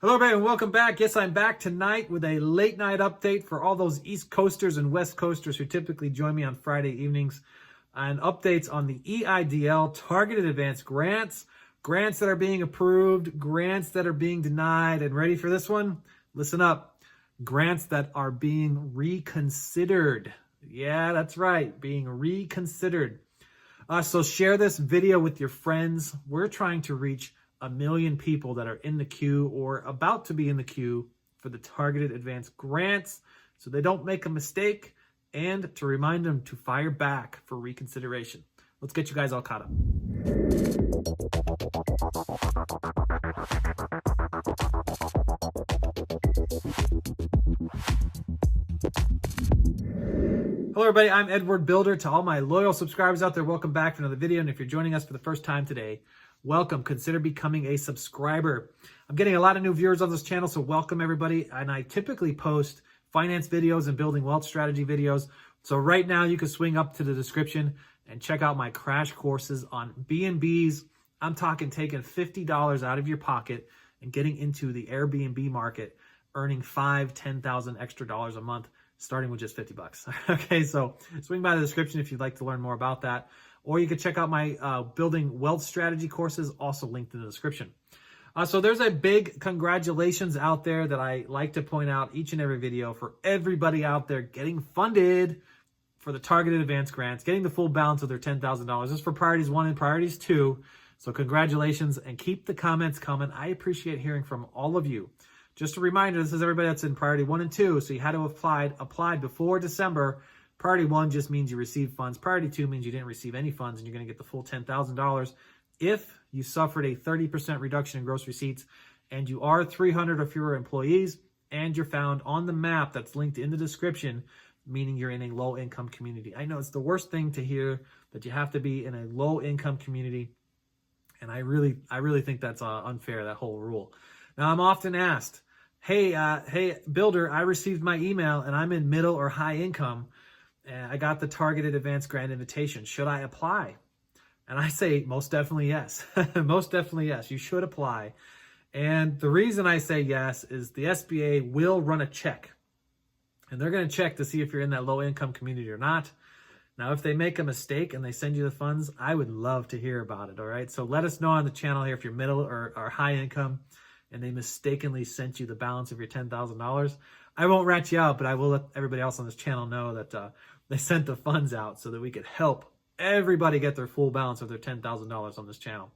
Hello, everybody, and welcome back. Yes, I'm back tonight with a late night update for all those East Coasters and West Coasters who typically join me on Friday evenings, and updates on the EIDL Targeted Advanced Grants, grants that are being approved, grants that are being denied, and ready for this one? Listen up. Grants that are being reconsidered. Yeah, that's right, being reconsidered. So share this video with your friends. We're trying to reach 1 million people that are in the queue or about to be in the queue for the Targeted Advanced Grants so they don't make a mistake, and to remind them to fire back for reconsideration. Let's get you guys all caught up. Hello everybody, I'm Edward Bilder. To all my loyal subscribers out there, welcome back for another video. And if you're joining us for the first time today, welcome. Consider becoming a subscriber. I'm getting a lot of new viewers on this channel, so welcome everybody. And I typically post finance videos and building wealth strategy videos. So right now you can swing up to the description and check out my crash courses on BNBs. I'm talking taking $50 out of your pocket and getting into the AirBNB market, earning $5,000, $10,000 extra dollars a month, starting with just 50 bucks. Okay, so swing by the description if you'd like to learn more about that. Or you can check out my building wealth strategy courses, also linked in the description. So there's a big congratulations out there that I like to point out each and every video for everybody out there getting funded for the Targeted Advanced Grants, getting the full balance of their $10,000. This is for Priorities 1 and Priorities 2. So congratulations, and keep the comments coming. I appreciate hearing from all of you. Just a reminder, this is everybody that's in Priority 1 and 2, so you had to have applied before December. Priority 1 just means you received funds. Priority 2 means you didn't receive any funds, and you're going to get the full $10,000 if you suffered a 30% reduction in gross receipts and you are 300 or fewer employees and you're found on the map that's linked in the description, meaning you're in a low-income community. I know it's the worst thing to hear that you have to be in a low-income community, and I really think that's unfair, that whole rule. Now, I'm often asked, hey, Builder, I received my email and I'm in middle or high income. And I got the Targeted Advanced Grant invitation. Should I apply? And I say, most definitely yes. Most definitely yes. You should apply. And the reason I say yes is the SBA will run a check. And they're going to check to see if you're in that low-income community or not. Now, if they make a mistake and they send you the funds, I would love to hear about it, all right? So let us know on the channel here if you're middle or high income and they mistakenly sent you the balance of your $10,000. I won't rat you out, but I will let everybody else on this channel know that they sent the funds out so that we could help everybody get their full balance of their $10,000 on this channel.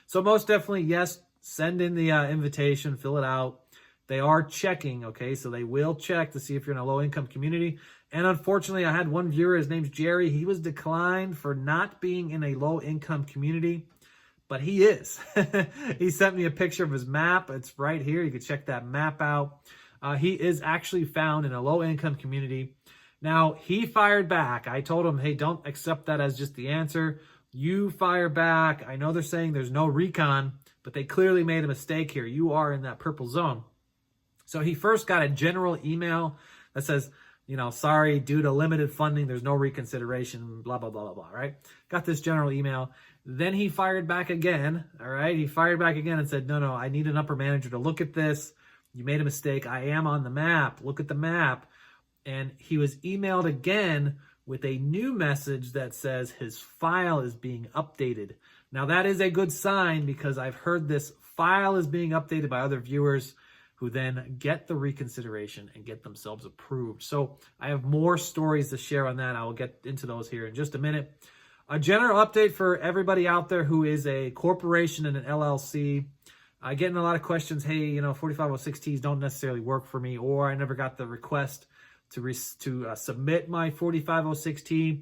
So most definitely, yes, send in the invitation, fill it out. They are checking, okay? So they will check to see if you're in a low-income community. And unfortunately, I had one viewer, his name's Jerry. He was declined for not being in a low-income community, but he is. He sent me a picture of his map. It's right here. You can check that map out. He is actually found in a low-income community. Now, he fired back. I told him, hey, don't accept that as just the answer. You fire back. I know they're saying there's no recon, but they clearly made a mistake here. You are in that purple zone. So he first got a general email that says, sorry, due to limited funding, there's no reconsideration, blah, blah, blah, blah, blah, right? Got this general email. Then he fired back again, all right? He fired back again and said, no, I need an upper manager to look at this. You made a mistake. I am on the map. Look at the map. And he was emailed again with a new message that says his file is being updated. Now, that is a good sign because I've heard this file is being updated by other viewers who then get the reconsideration and get themselves approved. So I have more stories to share on that. I will get into those here in just a minute. A general update for everybody out there who is a corporation and an LLC. Getting a lot of questions, hey, 4506Ts don't necessarily work for me, or I never got the request to submit my 4506T.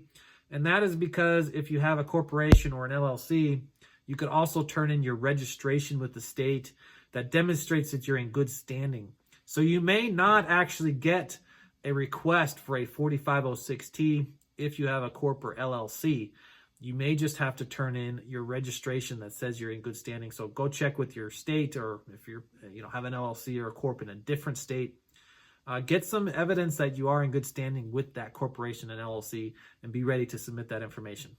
And that is because if you have a corporation or an LLC, you could also turn in your registration with the state that demonstrates that you're in good standing. So you may not actually get a request for a 4506T if you have a corporate LLC. You may just have to turn in your registration that says you're in good standing. So go check with your state, or if you're, have an LLC or a corp in a different state, get some evidence that you are in good standing with that corporation and LLC, and be ready to submit that information.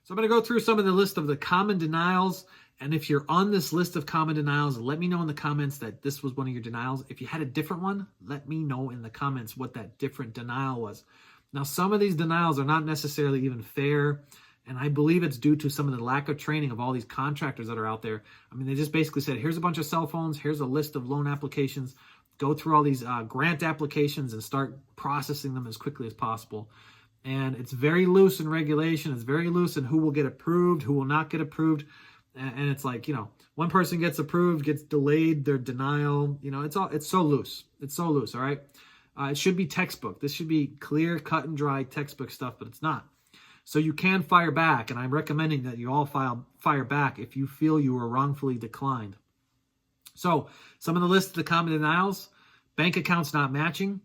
So I'm going to go through some of the list of the common denials. And if you're on this list of common denials, let me know in the comments that this was one of your denials. If you had a different one, let me know in the comments what that different denial was. Now, some of these denials are not necessarily even fair, and I believe it's due to some of the lack of training of all these contractors that are out there. I mean, they just basically said, here's a bunch of cell phones, here's a list of loan applications, go through all these grant applications and start processing them as quickly as possible. And it's very loose in regulation. It's very loose in who will get approved, who will not get approved. And it's like, you know, one person gets approved, gets delayed, their denial, you know, it's so loose. It's so loose, all right? It should be textbook. This should be clear, cut and dry textbook stuff, but it's not. So you can fire back, and I'm recommending that you all fire back if you feel you were wrongfully declined. So some of the list of the common denials: bank accounts not matching,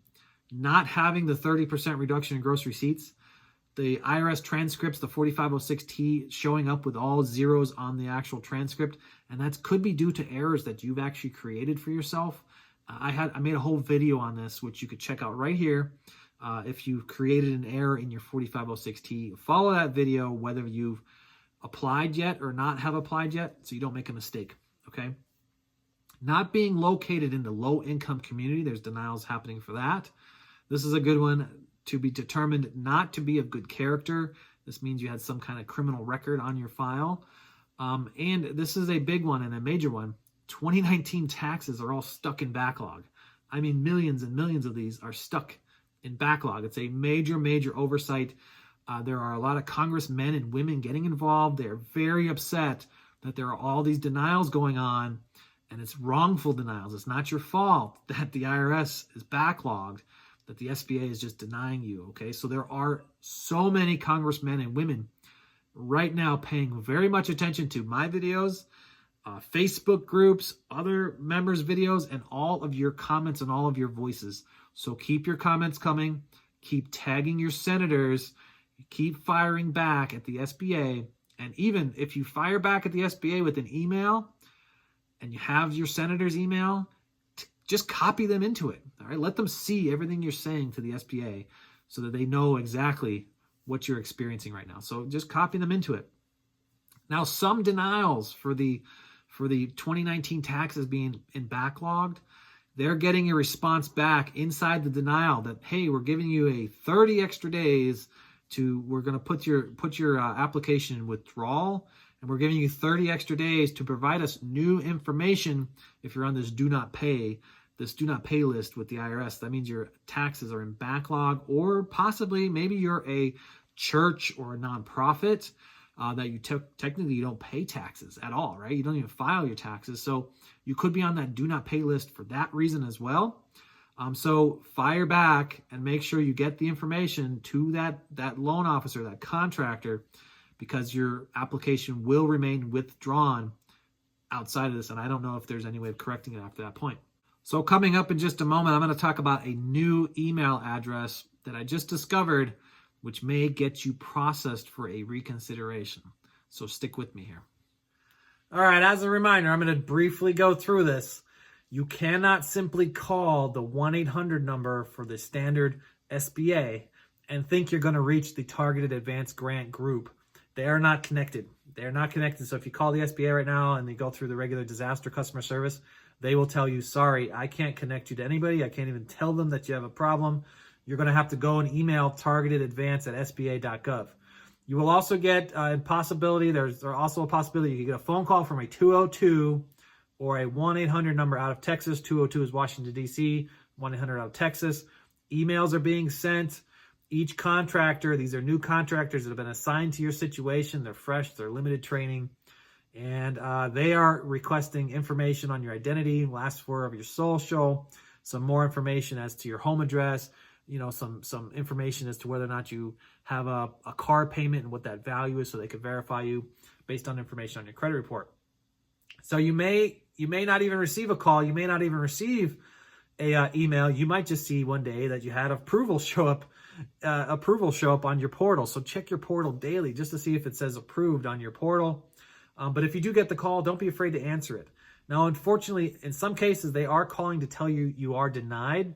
not having the 30% reduction in gross receipts, the IRS transcripts, the 4506T showing up with all zeros on the actual transcript, and that could be due to errors that you've actually created for yourself. I made a whole video on this, which you could check out right here. If you've created an error in your 4506T, follow that video whether you've applied yet or not have applied yet, so you don't make a mistake, okay? Not being located in the low-income community, there's denials happening for that. This is a good one. To be determined not to be of good character. This means you had some kind of criminal record on your file. And this is a big one and a major one. 2019 taxes are all stuck in backlog. I mean, millions and millions of these are stuck in backlog. It's a major, major oversight. There are a lot of congressmen and women getting involved. They're very upset that there are all these denials going on, and it's wrongful denials. It's not your fault that the IRS is backlogged, that the SBA is just denying you, okay? So there are so many congressmen and women right now paying very much attention to my videos, Facebook groups, other members' videos, and all of your comments and all of your voices. So keep your comments coming, keep tagging your senators, keep firing back at the SBA, and even if you fire back at the SBA with an email and you have your senator's email, just copy them into it, all right? Let them see everything you're saying to the SBA so that they know exactly what you're experiencing right now. So just copy them into it. Now, some denials for the 2019 taxes being backlogged, they're getting a response back inside the denial that, hey, we're giving you a 30 extra days we're going to put your application in withdrawal, and we're giving you 30 extra days to provide us new information if you're on this do not pay list with the IRS. That means your taxes are in backlog, or possibly maybe you're a church or a nonprofit that you technically you don't pay taxes at all, right? You don't even file your taxes. So you could be on that do not pay list for that reason as well. So fire back and make sure you get the information to that loan officer, that contractor, because your application will remain withdrawn outside of this. And I don't know if there's any way of correcting it after that point. So coming up in just a moment, I'm going to talk about a new email address that I just discovered, which may get you processed for a reconsideration. So stick with me here. All right, as a reminder, I'm going to briefly go through this. You cannot simply call the 1-800 number for the standard SBA and think you're going to reach the targeted advanced grant group. They are not connected. They are not connected. So if you call the SBA right now and they go through the regular disaster customer service, they will tell you, sorry, I can't connect you to anybody. I can't even tell them that you have a problem. You're going to have to go and email targetedadvance@sba.gov. You will also get a possibility, there's also a possibility you can get a phone call from a 202 or a 1-800 number out of Texas. 202 is Washington, D.C., 1-800 out of Texas. Emails are being sent. Each contractor, these are new contractors that have been assigned to your situation. They're fresh, they're limited training. And they are requesting information on your identity, last four of your social, some more information as to your home address, you know, some information as to whether or not you have a car payment and what that value is so they could verify you based on information on your credit report. So you may not even receive a call. You may not even receive a email. You might just see one day that you had approval show up on your portal. So check your portal daily just to see if it says approved on your portal. But if you do get the call, don't be afraid to answer it. Now, unfortunately, in some cases, they are calling to tell you you are denied.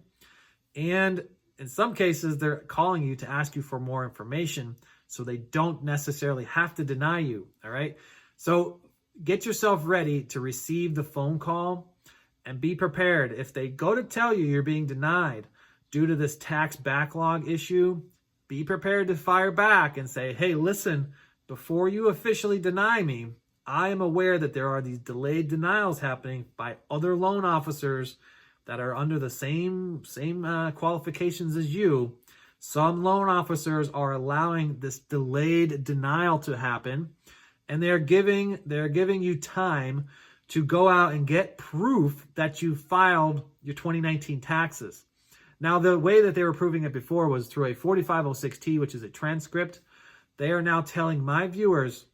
And in some cases, they're calling you to ask you for more information. so they don't necessarily have to deny you, all right? So get yourself ready to receive the phone call and be prepared. If they go to tell you you're being denied due to this tax backlog issue, be prepared to fire back and say, hey, listen, before you officially deny me, I am aware that there are these delayed denials happening by other loan officers that are under the same qualifications as you. Some loan officers are allowing this delayed denial to happen, and they're giving you time to go out and get proof that you filed your 2019 taxes. Now, the way that they were proving it before was through a 4506T, which is a transcript. They are now telling my viewers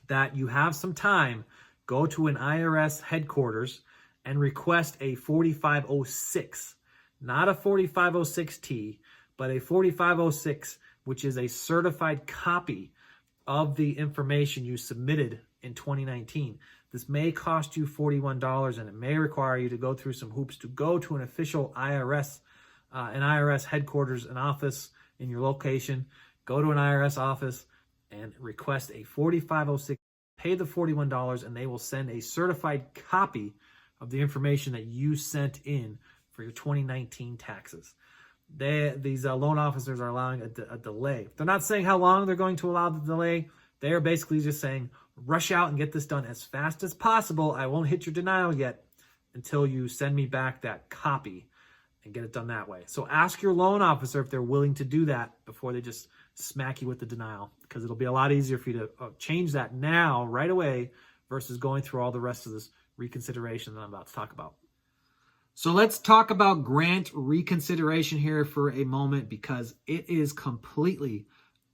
that you have some time, go to an IRS headquarters and request a 4506, not a 4506T, but a 4506, which is a certified copy of the information you submitted in 2019. This may cost you $41, and it may require you to go through some hoops to go to an official IRS headquarters, an office in your location. Go to an IRS office and request a 4506, pay the $41, and they will send a certified copy of the information that you sent in for your 2019 taxes. These loan officers are allowing a delay. They're not saying how long they're going to allow the delay. They are basically just saying, rush out and get this done as fast as possible. I won't hit your denial yet until you send me back that copy and get it done that way. So ask your loan officer if they're willing to do that before they just smack you with the denial, because it'll be a lot easier for you to change that now, right away, versus going through all the rest of this reconsideration that I'm about to talk about. So let's talk about grant reconsideration here for a moment, because it is completely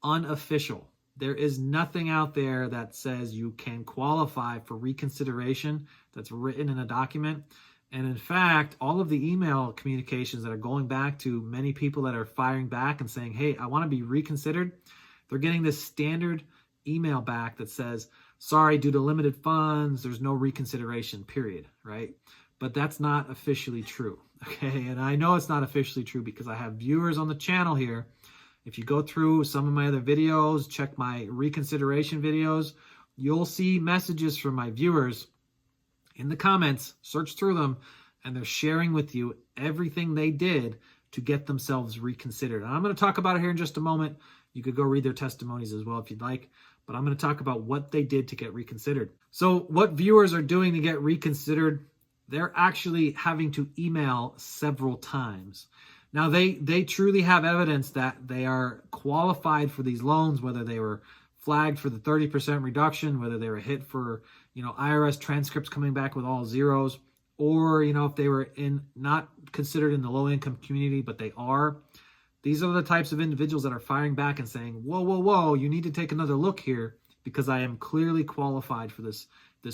unofficial. There is nothing out there that says you can qualify for reconsideration that's written in a document. And in fact, all of the email communications that are going back to many people that are firing back and saying, hey, I want to be reconsidered, they're getting this standard email back that says, sorry, due to limited funds, there's no reconsideration, period, right? But that's not officially true, okay? And I know it's not officially true because I have viewers on the channel here. If you go through some of my other videos, check my reconsideration videos, you'll see messages from my viewers in the comments, search through them, and they're sharing with you everything they did to get themselves reconsidered. And I'm going to talk about it here in just a moment. You could go read their testimonies as well if you'd like, but I'm going to talk about what they did to get reconsidered. So what viewers are doing to get reconsidered, they're actually having to email several times. Now, they truly have evidence that they are qualified for these loans, whether they were flagged for the 30% reduction, whether they were hit for, IRS transcripts coming back with all zeros, or, if they were not considered in the low-income community, but they are. These are the types of individuals that are firing back and saying, whoa, whoa, whoa, you need to take another look here because I am clearly qualified for this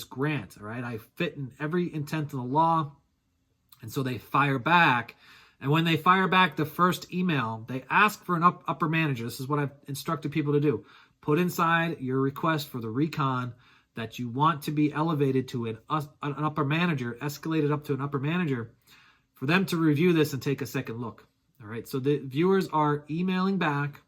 grant, all right? I fit in every intent of the law. And so they fire back. And when they fire back the first email, they ask for an upper manager. This is what I've instructed people to do. Put inside your request for the recon that you want to be elevated to an upper manager, escalated up to an upper manager, for them to review this and take a second look. All right, so the viewers are emailing back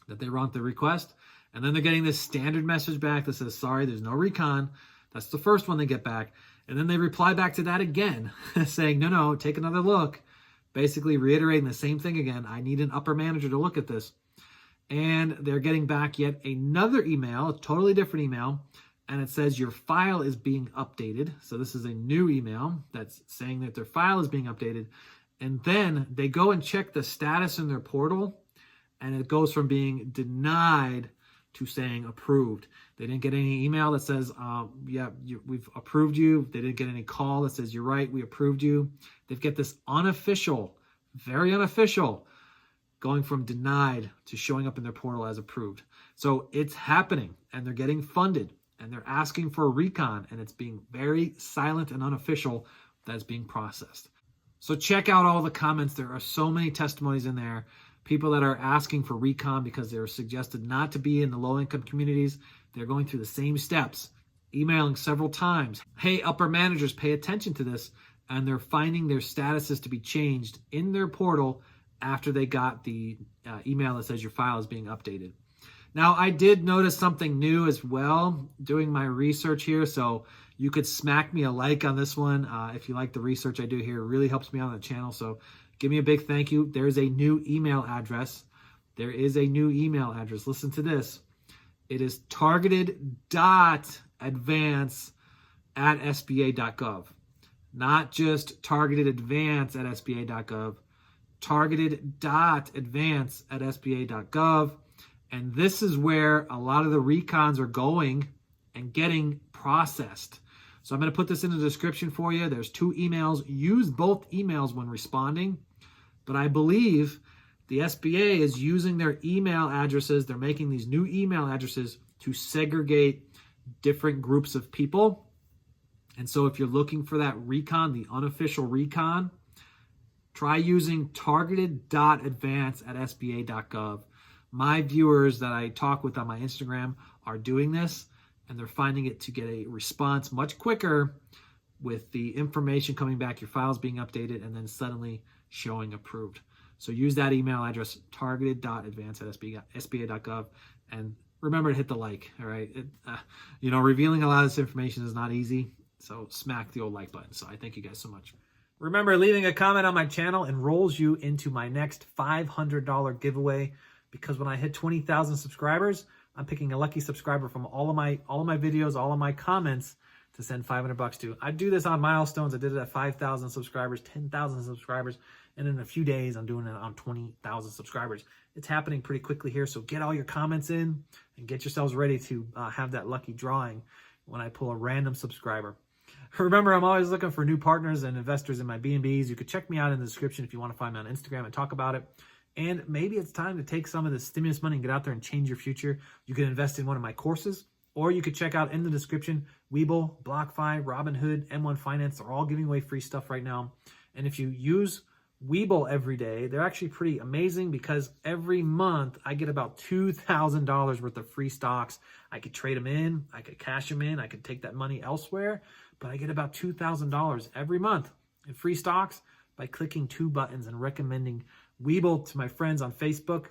that they want the request, and then they're getting this standard message back that says, sorry, there's no recon. That's the first one they get back. And then they reply back to that again, saying, no, take another look. Basically reiterating the same thing again. I need an upper manager to look at this. And they're getting back yet another email, a totally different email, and it says your file is being updated. So this is a new email that's saying that their file is being updated. And then they go and check the status in their portal, and it goes from being denied to saying approved. They didn't get any email that says, we've approved you. They didn't get any call that says, you're right, we approved you. They get this unofficial, very unofficial, going from denied to showing up in their portal as approved. So it's happening, and they're getting funded, and they're asking for a recon, and it's being very silent and unofficial that it's being processed. So check out all the comments. There are so many testimonies in there. People that are asking for recon because they're suggested not to be in the low-income communities. They're going through the same steps, emailing several times. Hey, upper managers, pay attention to this. And they're finding their statuses to be changed in their portal after they got the email that says your file is being updated. Now, I did notice something new as well doing my research here, so you could smack me a like on this one if you like the research I do here. It really helps me on the channel, so give me a big thank you. There's a new email address. There is a new email address. Listen to this. It is targeted.advance@sba.gov. Not just targetedadvance@sba.gov. Targeted.advance@sba.gov. And this is where a lot of the recons are going and getting processed. So I'm going to put this in the description for you. There's 2 emails. Use both emails when responding. But I believe the SBA is using their email addresses. They're making these new email addresses to segregate different groups of people. And so if you're looking for that recon, the unofficial recon, try using targeted.advance@sba.gov. My viewers that I talk with on my Instagram are doing this, and they're finding it to get a response much quicker with the information coming back, your files being updated, and then suddenly showing approved. So use that email address, targeted.advance@sba.gov, and remember to hit the like, all right? Revealing a lot of this information is not easy, so smack the old like button. So I thank you guys so much. Remember, leaving a comment on my channel enrolls you into my next $500 giveaway, because when I hit 20,000 subscribers, I'm picking a lucky subscriber from all of my videos, all of my comments to send $500 to. I do this on milestones. I did it at 5,000 subscribers, 10,000 subscribers, and in a few days, I'm doing it on 20,000 subscribers. It's happening pretty quickly here, so get all your comments in and get yourselves ready to have that lucky drawing when I pull a random subscriber. Remember, I'm always looking for new partners and investors in my BNBs. You could check me out in the description if you want to find me on Instagram and talk about it. And maybe it's time to take some of the stimulus money and get out there and change your future. You can invest in one of my courses, or you could check out in the description, Webull, BlockFi, Robinhood, M1 Finance. They're all giving away free stuff right now. And if you use Webull every day, they're actually pretty amazing, because every month I get about $2,000 worth of free stocks. I could trade them in, I could cash them in, I could take that money elsewhere, but I get about $2,000 every month in free stocks by clicking 2 buttons and recommending Webull to my friends on Facebook.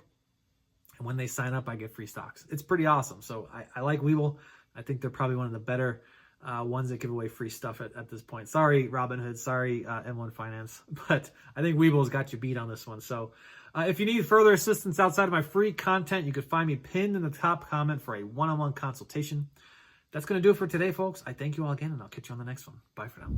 And when they sign up, I get free stocks. It's pretty awesome. So I like Webull. I think they're probably one of the better ones that give away free stuff at this point. Sorry, Robinhood. Sorry, M1 Finance. But I think Webull's got you beat on this one. So if you need further assistance outside of my free content, you can find me pinned in the top comment for a one-on-one consultation. That's going to do it for today, folks. I thank you all again, and I'll catch you on the next one. Bye for now.